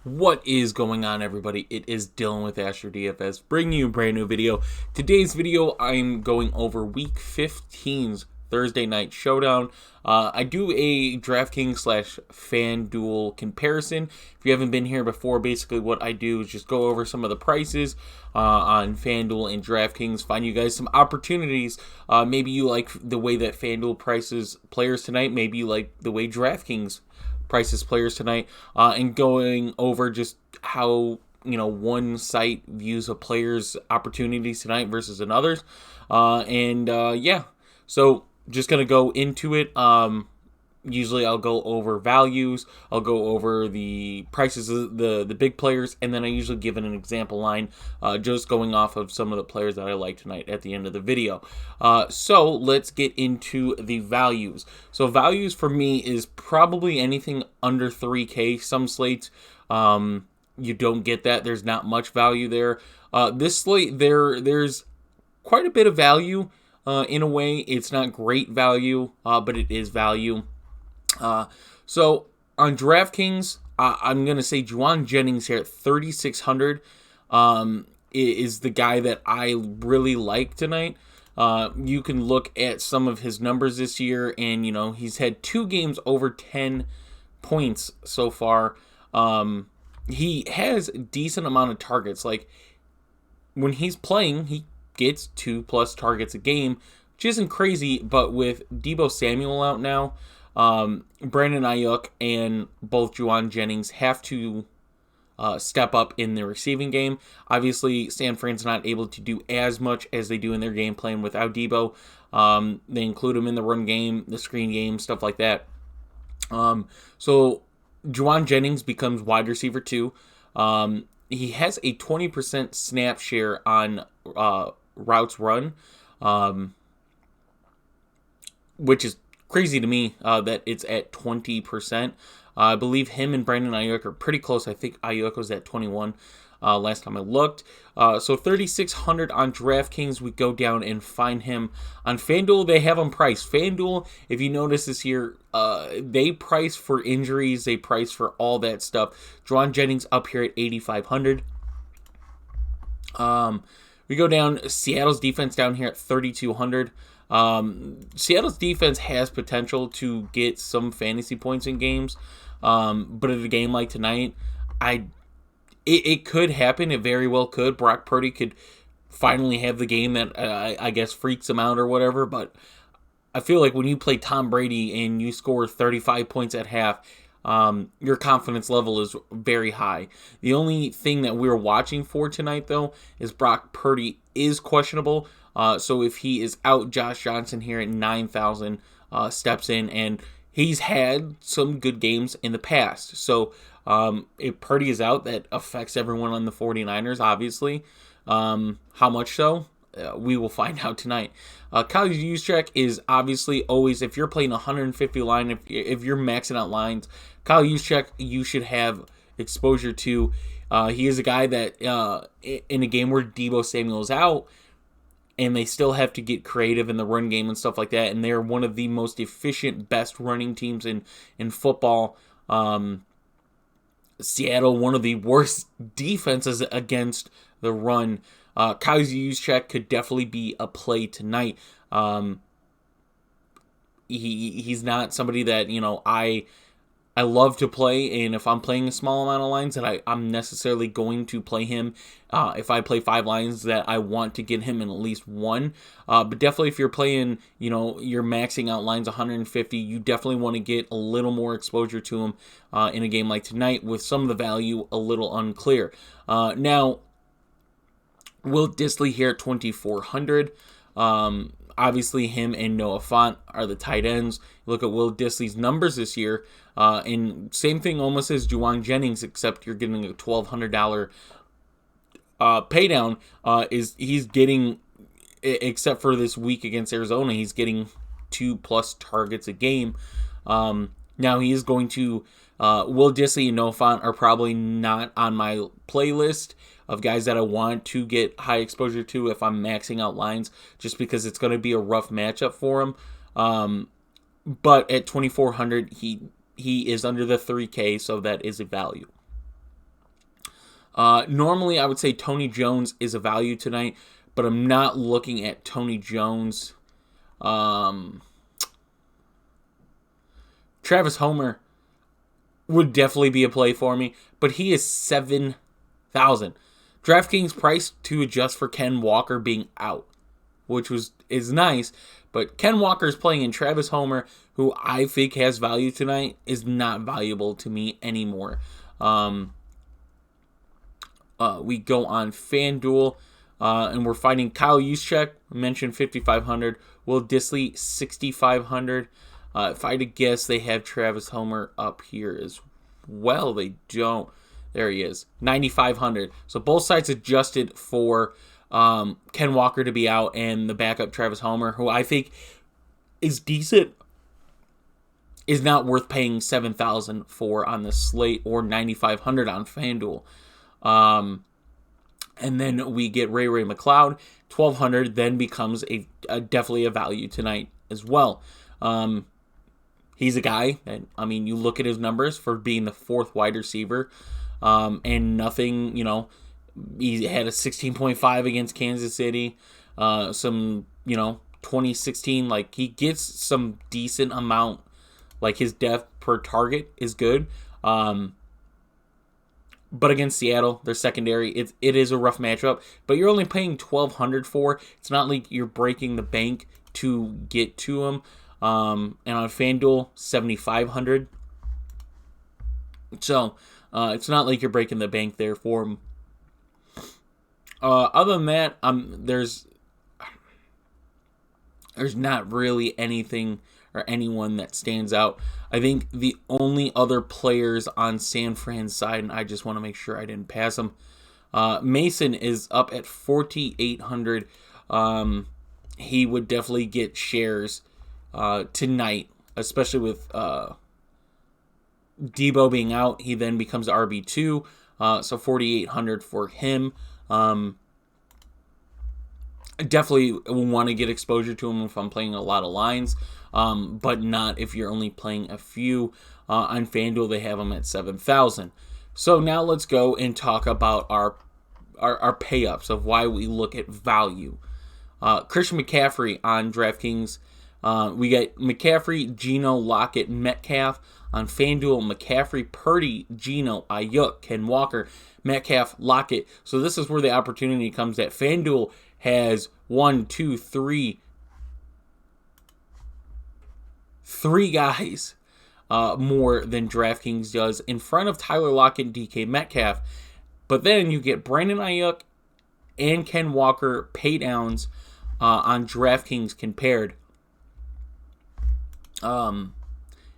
What is going on, everybody? It is Dylan with Astrodfs bringing you a brand new video. Today's video, I'm going over Week 15's Thursday Night Showdown. I do a DraftKings slash Fanduel comparison. If you haven't been here before, basically what I do is just go over some of the prices on Fanduel and DraftKings, find you guys some opportunities. Maybe you like the way that Fanduel prices players tonight. Maybe you like the way DraftKings prices players tonight, and going over just how one site views a player's opportunities tonight versus another's, yeah. So just gonna go into it. Usually I'll go over values, I'll go over the prices of the big players, and then I usually give it an example line, just going off of some of the players that I like tonight at the end of the video. So let's get into the values. So values for me is probably anything under 3K. Some slates, you don't get that. There's not much value there. This slate, there's quite a bit of value. In a way, it's not great value, but it is value. So on DraftKings, I'm going to say Jauan Jennings here at 3,600 is the guy that I really like tonight. You can look at some of his numbers this year, and he's had 2 games over 10 points so far. He has a decent amount of targets. Like when he's playing, he gets 2+ targets a game, which isn't crazy. But with Deebo Samuel out now, Brandon Ayuk and both Jauan Jennings have to step up in the receiving game. Obviously, San Fran's not able to do as much as they do in their game plan without Deebo. They include him in the run game, the screen game, stuff like that. So Jauan Jennings becomes wide receiver 2. He has a 20% snap share on routes run, which is crazy to me that it's at 20%. I believe him and Brandon Ayuk are pretty close. I think Ayuk was at 21 last time I looked. So 3,600 on DraftKings. We go down and find him on FanDuel. They have him priced. FanDuel, if you notice this year, they price for injuries. They price for all that stuff. Jauan Jennings up here at 8,500. We go down, Seattle's defense down here at 3,200. Seattle's defense has potential to get some fantasy points in games, but in a game like tonight, it could happen. It very well could. Brock Purdy could finally have the game that I guess freaks him out or whatever, but I feel like when you play Tom Brady and you score 35 points at half, your confidence level is very high. The only thing that we're watching for tonight, though, is Brock Purdy is questionable. So if he is out, Josh Johnson here at 9,000 steps in, and he's had some good games in the past. So if Purdy is out, that affects everyone on the 49ers, obviously. How much so? We will find out tonight. Kyle Juszczyk is obviously always, if you're playing 150 line, if you're maxing out lines, Kyle Juszczyk you should have exposure to. He is a guy that in a game where Deebo Samuel is out, and they still have to get creative in the run game and stuff like that, and they're one of the most efficient, best running teams in football. Seattle, one of the worst defenses against the run. Kyle Juszczyk could definitely be a play tonight. He's not somebody that I love to play, and if I'm playing a small amount of lines, that I'm necessarily going to play him. If I play 5 lines, that I want to get him in at least one. But definitely if you're playing, you're maxing out lines 150, you definitely want to get a little more exposure to him in a game like tonight with some of the value a little unclear. Now, Will Dissly here at 2,400. Obviously, him and Noah Fant are the tight ends. Look at Will Dissly's numbers this year, and same thing almost as Jauan Jennings, except you're getting a $1,200 pay down. He's getting, except for this week against Arizona, he's getting 2+ targets a game. Now he is going to, Will Dissly and Noah Fant are probably not on my playlist of guys that I want to get high exposure to if I'm maxing out lines, just because it's going to be a rough matchup for him. But at 2,400, he is under the 3K, so that is a value. Normally, I would say Tony Jones is a value tonight, but I'm not looking at Tony Jones. Travis Homer would definitely be a play for me, but he is 7,000. DraftKings price to adjust for Ken Walker being out, which is nice, but Ken Walker is playing in Travis Homer, who I think has value tonight, is not valuable to me anymore. We go on FanDuel, and we're finding Kyle Juszczyk, mentioned 5,500, Will Dissly 6,500. If I had to guess, they have Travis Homer up here as well. They don't. There he is, 9,500. So both sides adjusted for Ken Walker to be out and the backup Travis Homer, who I think is decent, is not worth paying 7,000 for on the slate or 9,500 on FanDuel. And then we get Ray McLeod, 1,200, then becomes a definitely a value tonight as well. He's a guy that, I mean, you look at his numbers for being the fourth wide receiver, and nothing, he had a 16.5 against Kansas City, some, 2016, like, he gets some decent amount, like, his depth per target is good, but against Seattle, their secondary, it is a rough matchup, but you're only paying 1,200 for. It's not like you're breaking the bank to get to him. And on FanDuel, 7,500. So, it's not like you're breaking the bank there for him. Other than that, there's not really anything or anyone that stands out. I think the only other players on San Fran's side, and I just want to make sure I didn't pass them, Mason is up at 4,800. He would definitely get shares tonight, especially with Debo being out. He then becomes RB2, so 4,800 for him. I definitely want to get exposure to him if I'm playing a lot of lines, but not if you're only playing a few. On FanDuel, they have him at 7,000. So now let's go and talk about our pay-ups of why we look at value. Christian McCaffrey on DraftKings. We got McCaffrey, Geno, Lockett, Metcalf. On FanDuel, McCaffrey, Purdy, Geno, Ayuk, Ken Walker, Metcalf, Lockett. So this is where the opportunity comes that FanDuel has three guys more than DraftKings does in front of Tyler Lockett and DK Metcalf. But then you get Brandon Ayuk and Ken Walker pay downs on DraftKings compared.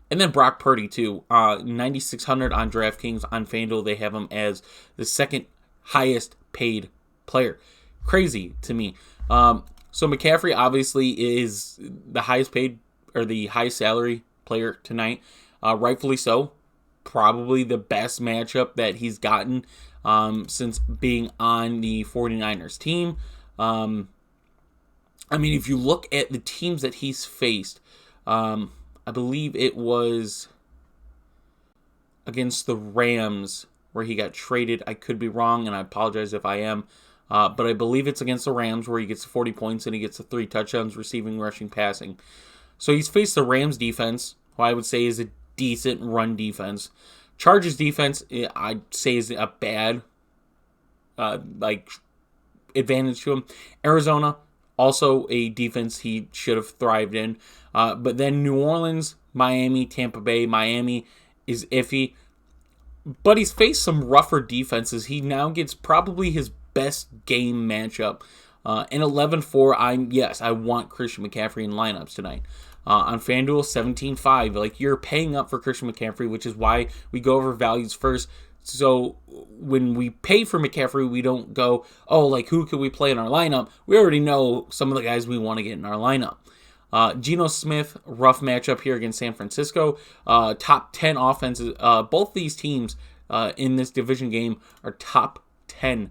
And then Brock Purdy too, 9,600 on DraftKings. On FanDuel, they have him as the second highest paid player. Crazy to me. So McCaffrey obviously is the highest paid or the highest salary player tonight. Rightfully so. Probably the best matchup that he's gotten since being on the 49ers team. I mean, if you look at the teams that he's faced, I believe it was against the Rams where he got traded. I could be wrong, and I apologize if I am. But I believe it's against the Rams where he gets 40 points and he gets the 3 touchdowns, receiving, rushing, passing. So he's faced the Rams defense, who I would say is a decent run defense. Chargers defense, I'd say is a bad advantage to him. Arizona, also a defense he should have thrived in. But then New Orleans, Miami, Tampa Bay. Miami is iffy. But he's faced some rougher defenses. He now gets probably his best game matchup. In 11-4, I want Christian McCaffrey in lineups tonight. On FanDuel, 17-5. Like, you're paying up for Christian McCaffrey, which is why we go over values first. So when we pay for McCaffrey, we don't go, who could we play in our lineup? We already know some of the guys we want to get in our lineup. Geno Smith, rough matchup here against San Francisco. Top 10 offenses. Both these teams in this division game are top 10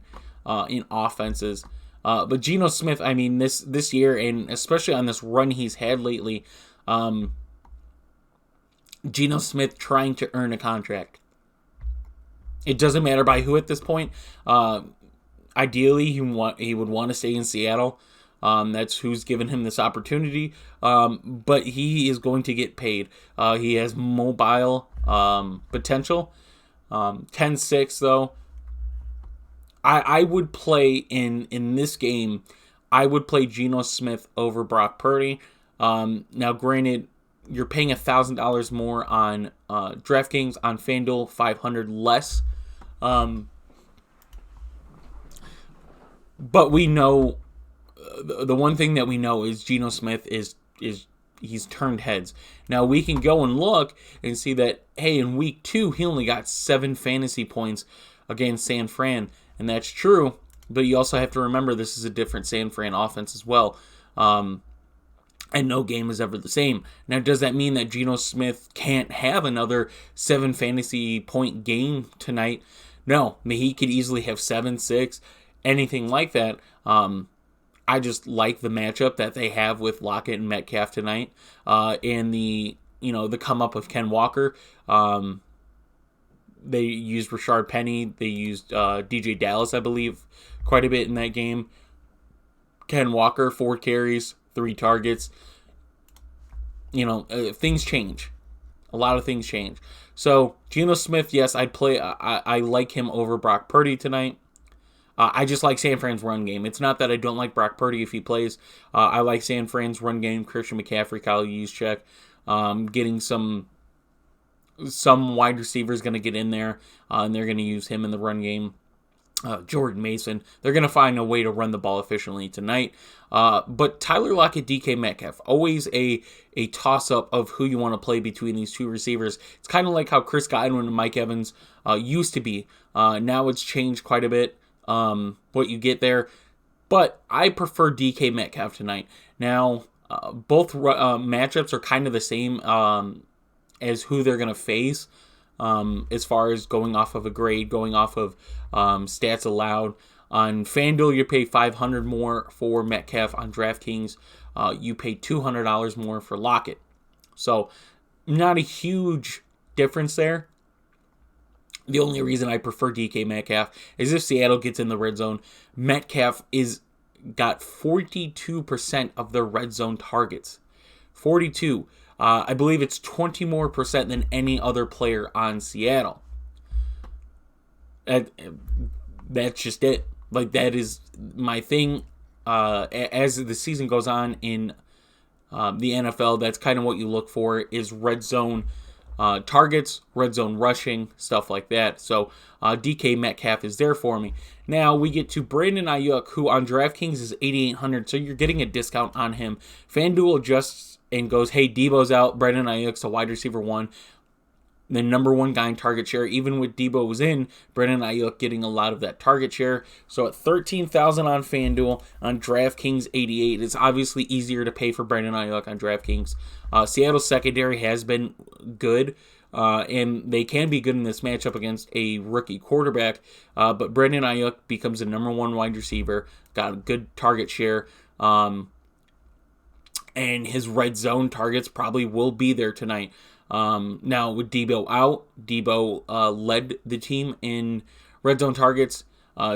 in offenses. But Geno Smith, I mean, this year, and especially on this run he's had lately, Geno Smith trying to earn a contract. It doesn't matter by who at this point. Ideally, he would want to stay in Seattle. That's who's given him this opportunity. But he is going to get paid. He has mobile potential. 10-6 though. I would play in this game. I would play Geno Smith over Brock Purdy. Now, granted, you're paying $1,000 more on DraftKings, on Fanduel, $500 less. But we know the one thing that we know is Geno Smith is he's turned heads. Now we can go and look and see that, hey, in week 2 he only got 7 fantasy points against San Fran, and that's true. But you also have to remember this is a different San Fran offense as well. And no game is ever the same. Now, does that mean that Geno Smith can't have another 7 fantasy point game tonight? No. I mean, he could easily have 7, 6, anything like that. I just like the matchup that they have with Lockett and Metcalf tonight. And the come up of Ken Walker. They used Rashard Penny. They used DJ Dallas, I believe, quite a bit in that game. Ken Walker, 4 carries, 3 targets. Things change. A lot of things change. So, Geno Smith, yes, I'd play. I like him over Brock Purdy tonight. I just like San Fran's run game. It's not that I don't like Brock Purdy if he plays. I like San Fran's run game. Christian McCaffrey, Kyle Juszczyk, getting some wide receivers going to get in there, and they're going to use him in the run game. Jordan Mason. They're going to find a way to run the ball efficiently tonight. But Tyler Lockett, DK Metcalf, always a toss-up of who you want to play between these two receivers. It's kind of like how Chris Godwin and Mike Evans used to be. Now it's changed quite a bit, what you get there. But I prefer DK Metcalf tonight. Now, both matchups are kind of the same as who they're going to face. As far as going off of a grade, going off of stats allowed. On FanDuel, you pay $500 more for Metcalf. On DraftKings, you pay $200 more for Lockett. So, not a huge difference there. The only reason I prefer DK Metcalf is if Seattle gets in the red zone. Metcalf got 42% of their red zone targets. 42%. I believe it's 20% more than any other player on Seattle. That's just it. Like, that is my thing. As the season goes on in the NFL, that's kind of what you look for, is red zone targets, red zone rushing, stuff like that. So DK Metcalf is there for me. Now we get to Brandon Ayuk, who on DraftKings is $8,800, so you're getting a discount on him. FanDuel adjusts and goes, hey, Debo's out, Brandon Ayuk's a wide receiver 1, the number 1 guy in target share. Even with Debo was in, Brandon Ayuk getting a lot of that target share. So at $13,000 on FanDuel, on DraftKings $88,000, it's obviously easier to pay for Brandon Ayuk on DraftKings. Seattle's secondary has been good, and they can be good in this matchup against a rookie quarterback. But Brandon Ayuk becomes the number 1 wide receiver, got a good target share. And his red zone targets probably will be there tonight. Now, with Debo out, Debo led the team in red zone targets.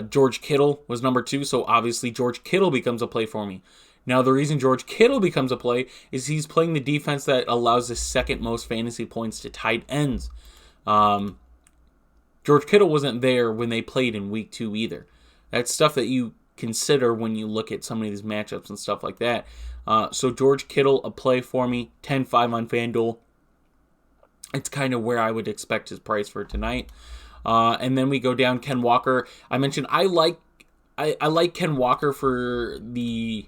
George Kittle was number 2, so obviously George Kittle becomes a play for me. Now, the reason George Kittle becomes a play is he's playing the defense that allows the second most fantasy points to tight ends. George Kittle wasn't there when they played in week 2 either. That's stuff that you consider when you look at some of these matchups and stuff like that. So George Kittle, a play for me, 10-5 on FanDuel. It's kind of where I would expect his price for tonight. And then we go down Ken Walker. I mentioned I like Ken Walker for the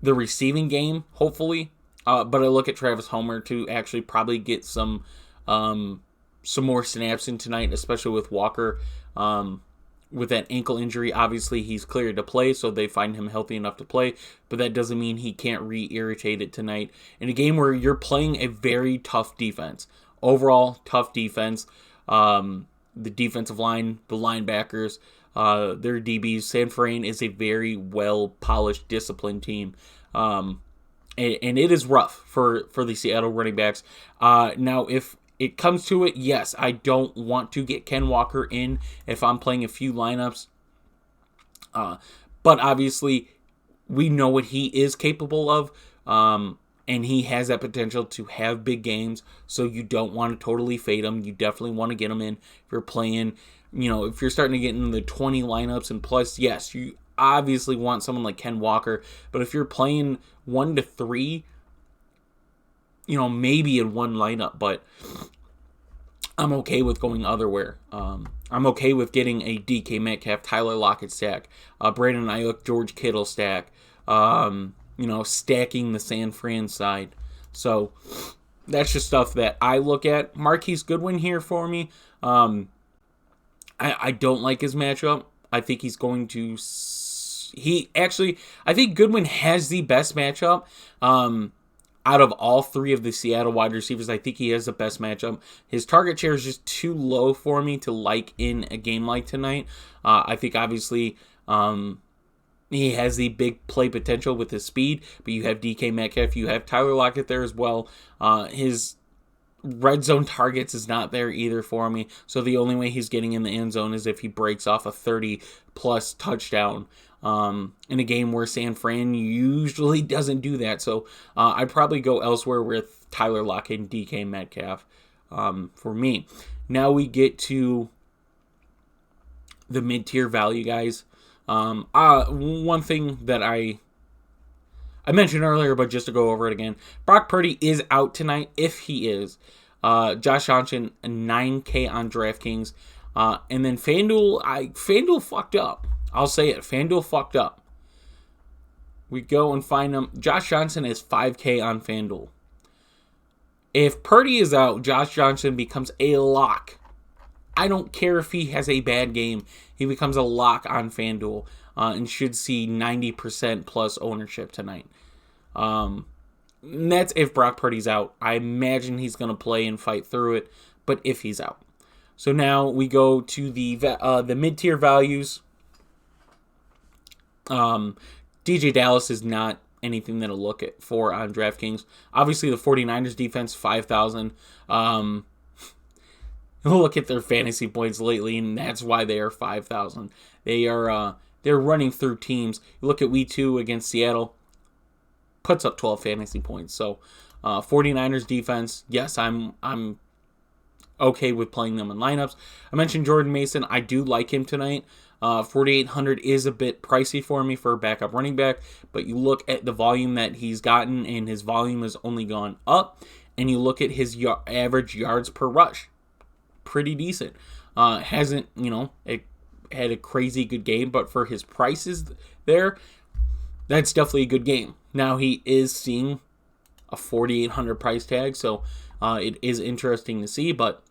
receiving game, hopefully. But I look at Travis Homer to actually probably get some more snaps in tonight, especially with Walker. With that ankle injury, obviously he's cleared to play, so they find him healthy enough to play, but that doesn't mean he can't re-irritate it tonight. In a game where you're playing a very tough defense, overall tough defense, the defensive line, the linebackers, their DBs, San Fran is a very well-polished, disciplined team. And it is rough for the Seattle running backs. Now, if it comes to it, yes, I don't want to get Ken Walker in if I'm playing a few lineups. But obviously, we know what he is capable of, and he has that potential to have big games, so you don't want to totally fade him. You definitely want to get him in if you're playing, if you're starting to get into the 20 lineups and plus, yes, you obviously want someone like Ken Walker, but if you're playing 1 to 3, maybe in one lineup, but I'm okay with going otherwhere. I'm okay with getting a DK Metcalf, Tyler Lockett stack, Brandon Ayuk, George Kittle stack, stacking the San Fran side. So that's just stuff that I look at. Marquise Goodwin here for me. I don't like his matchup. I think he's going to... I think Goodwin has the best matchup. Out of all three of the Seattle wide receivers, I think he has the best matchup. His target share is just too low for me to like in a game like tonight. I think obviously he has the big play potential with his speed, but you have DK Metcalf, you have Tyler Lockett there as well. His red zone targets is not there either for me, so the only way he's getting in the end zone is if he breaks off a 30-plus touchdown. In a game where San Fran usually doesn't do that. So I'd probably go elsewhere with Tyler Lockett and DK Metcalf for me. Now we get to the mid-tier value guys. One thing that I mentioned earlier, but just to go over it again, Brock Purdy is out tonight. If he is, Josh Johnson, 9K on DraftKings. And then FanDuel fucked up. I'll say it. FanDuel fucked up. We go and find him. Josh Johnson is 5K on FanDuel. If Purdy is out, Josh Johnson becomes a lock. I don't care if he has a bad game. He becomes a lock on FanDuel and should see 90% plus ownership tonight. And that's if Brock Purdy's out. I imagine he's going to play and fight through it, but if he's out. So now we go to the mid-tier values. DJ Dallas is not anything that'll look at for on DraftKings. Obviously, the 49ers defense, 5,000. Look at their fantasy points lately, and that's why they are 5,000. They're running through teams. You look at Week 2 against Seattle, puts up 12 fantasy points. So, 49ers defense, yes, I'm okay with playing them in lineups. I mentioned Jordan Mason. I do like him tonight. 4,800 is a bit pricey for me for a backup running back, but you look at the volume that he's gotten, and his volume has only gone up, and you look at his average yards per rush, pretty decent. Hasn't, had a crazy good game, but for his prices there, that's definitely a good game. Now, he is seeing a 4,800 price tag, so it is interesting to see, but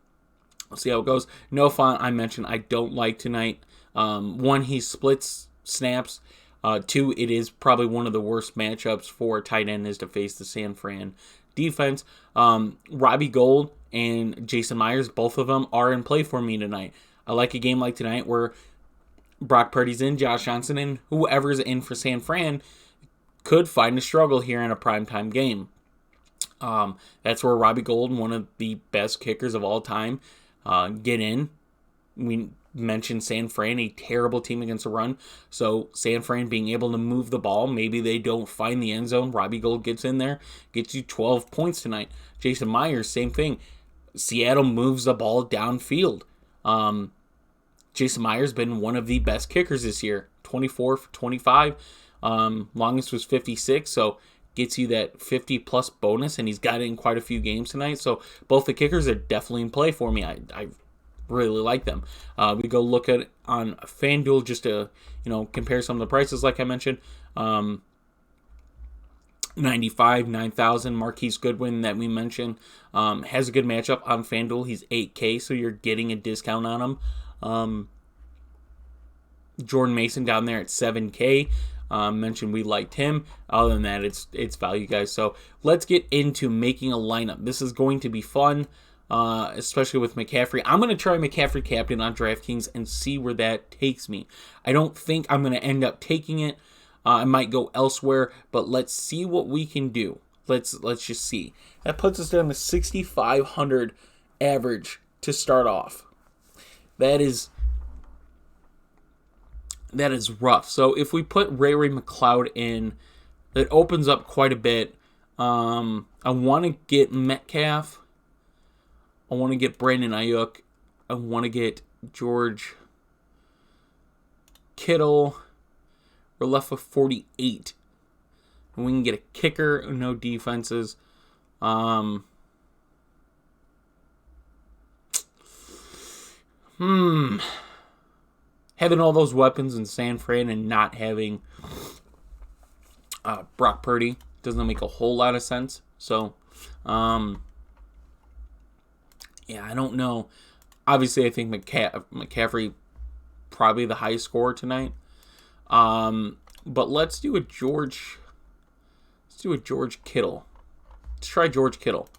we'll see how it goes. Noah Fant, I mentioned, I don't like tonight. 1, he splits snaps. 2, it is probably one of the worst matchups for tight end is to face the San Fran defense. Robbie Gould and Jason Myers, both of them are in play for me tonight. I like a game like tonight where Brock Purdy's in, Josh Johnson in, whoever's in for San Fran could find a struggle here in a primetime game. That's where Robbie Gould, one of the best kickers of all time, get in. We mentioned San Fran, a terrible team against the run. So San Fran being able to move the ball, maybe they don't find the end zone. Robbie Gould gets in there, gets you 12 points tonight. Jason Myers, same thing. Seattle moves the ball downfield. Jason Myers been one of the best kickers this year. 24 for 25. Longest was 56, so gets you that 50-plus bonus, and he's got it in quite a few games tonight. So both the kickers are definitely in play for me. I really like them. We go look at it on FanDuel just to compare some of the prices like I mentioned. 95, 9,000. Marquise Goodwin that we mentioned has a good matchup on FanDuel. He's 8K, so you're getting a discount on him. Jordan Mason down there at 7K. Mentioned we liked him. Other than that, it's value, guys. So let's get into making a lineup. This is going to be fun. Especially with McCaffrey. I'm going to try McCaffrey captain on DraftKings and see where that takes me. I don't think I'm going to end up taking it. I might go elsewhere, but let's see what we can do. Let's just see. That puts us down to 6,500 average to start off. That is rough. So if we put Ray McLeod in, it opens up quite a bit. I want to get Metcalf. I want to get Brandon Ayuk. I want to get George Kittle. We're left with 48. And we can get a kicker, no defenses. Having all those weapons in San Fran and not having Brock Purdy doesn't make a whole lot of sense. So, yeah, I don't know. Obviously, I think McCaffrey probably the highest scorer tonight. But let's do a George. Let's do a George Kittle. Let's try George Kittle.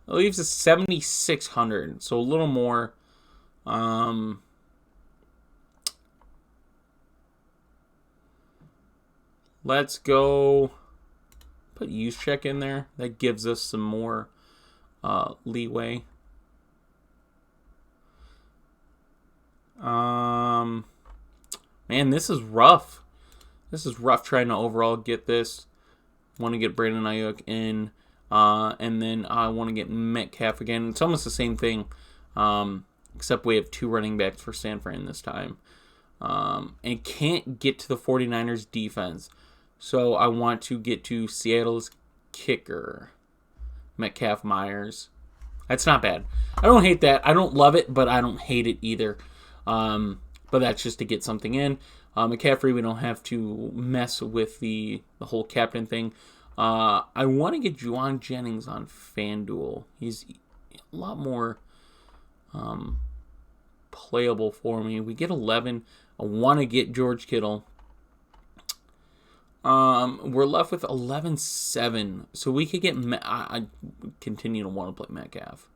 It leaves us 7,600, so a little more. Let's go put use check in there. That gives us some more leeway. Man, this is rough. This is rough trying to overall get this. Want to get Brandon Ayuk in. And then I want to get Metcalf again. It's almost the same thing, except we have 2 running backs for San Fran this time. And can't get to the 49ers defense. So I want to get to Seattle's kicker, Metcalf Myers. That's not bad. I don't hate that. I don't love it, but I don't hate it either. But that's just to get something in. McCaffrey, we don't have to mess with the whole captain thing. I want to get Juwan Jennings on Fanduel. He's a lot more playable for me. We get 11. I want to get George Kittle. We're left with 11-7. So we could get... I continue to want to play Metcalf.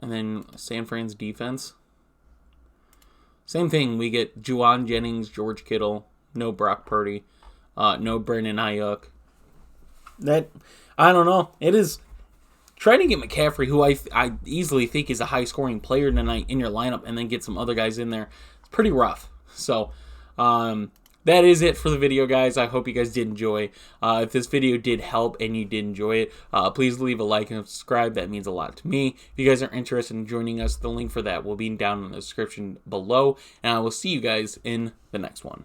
And then San Fran's defense. Same thing. We get Juwan Jennings, George Kittle, no Brock Purdy. No Brandon Ayuk. That, I don't know. It is trying to get McCaffrey, who I easily think is a high-scoring player tonight, in your lineup, and then get some other guys in there. It's pretty rough. So, that is it for the video, guys. I hope you guys did enjoy. If this video did help and you did enjoy it, please leave a like and subscribe. That means a lot to me. If you guys are interested in joining us, the link for that will be down in the description below. And I will see you guys in the next one.